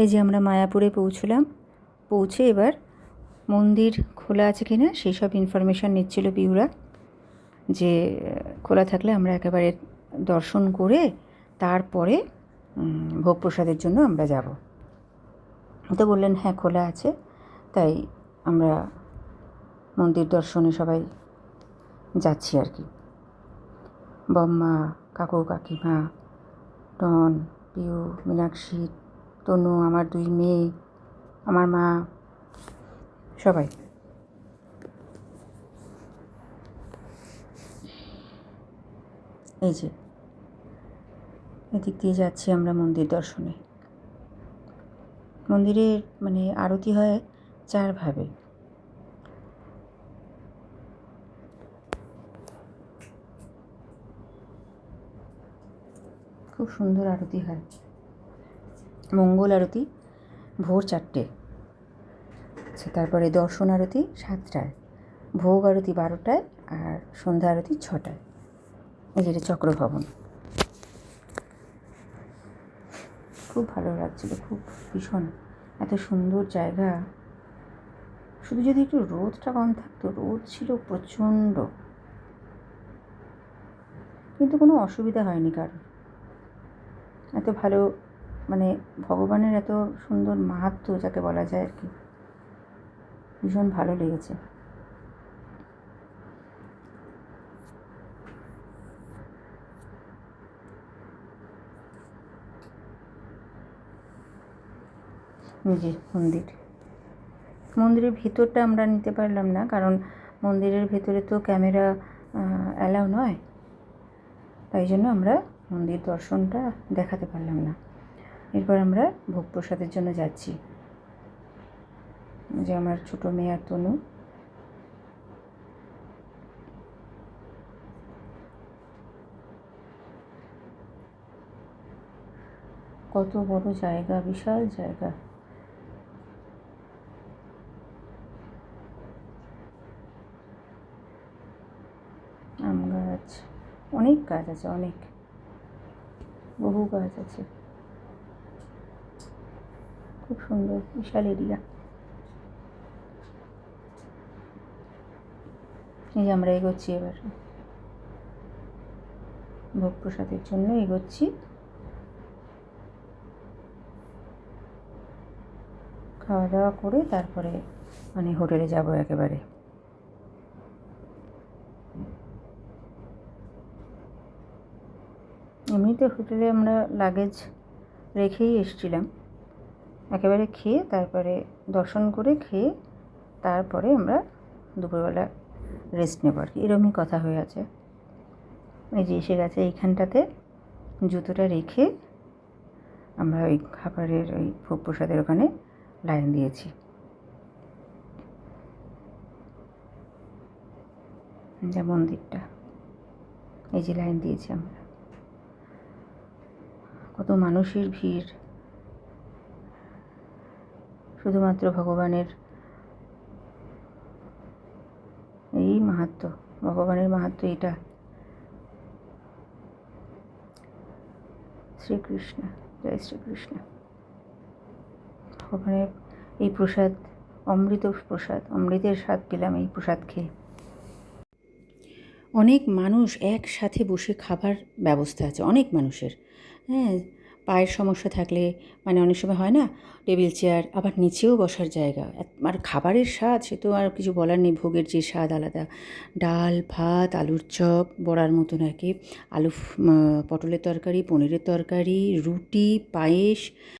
এই যে আমরা মায়াপুরে পৌঁছলাম। পৌঁছে এবার মন্দির খোলা আছে কিনা সেই সব ইনফরমেশান নিচ্ছিল পিউরা, যে খোলা থাকলে আমরা একেবারে দর্শন করে তারপরে ভোগ প্রসাদের জন্য আমরা যাব। তো বললেন হ্যাঁ খোলা আছে। তাই আমরা মন্দির দর্শনে সবাই যাচ্ছি আর কি। বম্মা, কাকু, কাকিমা, টন, পিউ, মীনাক্ষী, তনু, আমার 2 মেয়ে, আমার মা, সবাই। এই যে এদিক দিয়ে যাচ্ছি আমরা মন্দির দর্শনে। মন্দিরের মানে আরতি হয় 4 ভাবে। খুব সুন্দর আরতি হয়। মঙ্গল আরতি ভোর 4টে, আচ্ছা, তারপরে দর্শন আরতি 7টায়, ভোগ আরতি 12টায়, আর সন্ধ্যা আরতি 6টায়। এই যেটা চক্রভবন। খুব ভালো লাগছিল, খুব ভীষণ, এত সুন্দর জায়গা। শুধু যদি একটু রোদটা কম থাকতো, রোদ ছিল প্রচণ্ড, কিন্তু কোনো অসুবিধা হয়নি কারোর। এত ভালো মানে ভগবানের এত সুন্দর মাহাত্ম্য যাকে বলা যায় আর কি, ভীষণ ভালো লেগেছে। যে মন্দিরের ভিতরটা আমরা নিতে পারলাম না, কারণ মন্দিরের ভেতরে তো ক্যামেরা অ্যালাউ নয়, তাই জন্য আমরা মন্দির দর্শনটা দেখাতে পারলাম না। এরপর আমরা ভোগ প্রসাদের জন্য যাচ্ছি। যে আমার ছোটো মেয়ে আর তনু। কত বড় জায়গা, বিশাল জায়গা। আম গাছ, অনেক গাছ আছে, অনেক, বহু গাছ আছে। খুব সুন্দর, বিশাল এরিয়া। এই যে আমরা এগোচ্ছি এবার ভোগ প্রসাদের জন্য এগোচ্ছি। খাওয়া দাওয়া করে তারপরে মানে হোটেলে যাব একেবারে। এমনিতে হোটেলে আমরা লাগেজ রেখেই এসেছিলাম। একেবারে খেয়ে তারপরে দর্শন করে খেয়ে তারপরে আমরা দুপুরবেলা রেস্ট নেব আর কি, এরকমই কথা হয়ে আছে। এই যে এসে গেছে এইখানটাতে, জুতোটা রেখে আমরা ওই খাবারের ওই ভোগ প্রসাদের ওখানে লাইন দিয়েছি। যা মন্দিরটা, এই যে লাইন দিয়েছি আমরা। কত মানুষের ভিড়, শুধুমাত্র ভগবানের এই মাহাত্ম্য, ভগবানের মাহাত্ম্য এটা। শ্রীকৃষ্ণ, জয় শ্রীকৃষ্ণ। ভগবানের এই প্রসাদ, অমৃত প্রসাদ, অমৃতের স্বাদ পেলাম এই প্রসাদ খেয়ে। অনেক মানুষ একসাথে বসে খাবার ব্যবস্থা আছে, অনেক মানুষের। হ্যাঁ, পায়ের সমস্যা থাকলে মানে অনেক সময় হয় না, টেবিল চেয়ার, আবার নিচেও বসার জায়গা। আর খাবারের স্বাদ সে তো আর কিছু বলার নেই, ভোগের যে স্বাদ আলাদা। ডাল, ভাত, আলুর চপ, বড়ার মতন আর কি, পটলের তরকারি, পনিরের তরকারি, রুটি, পায়েস,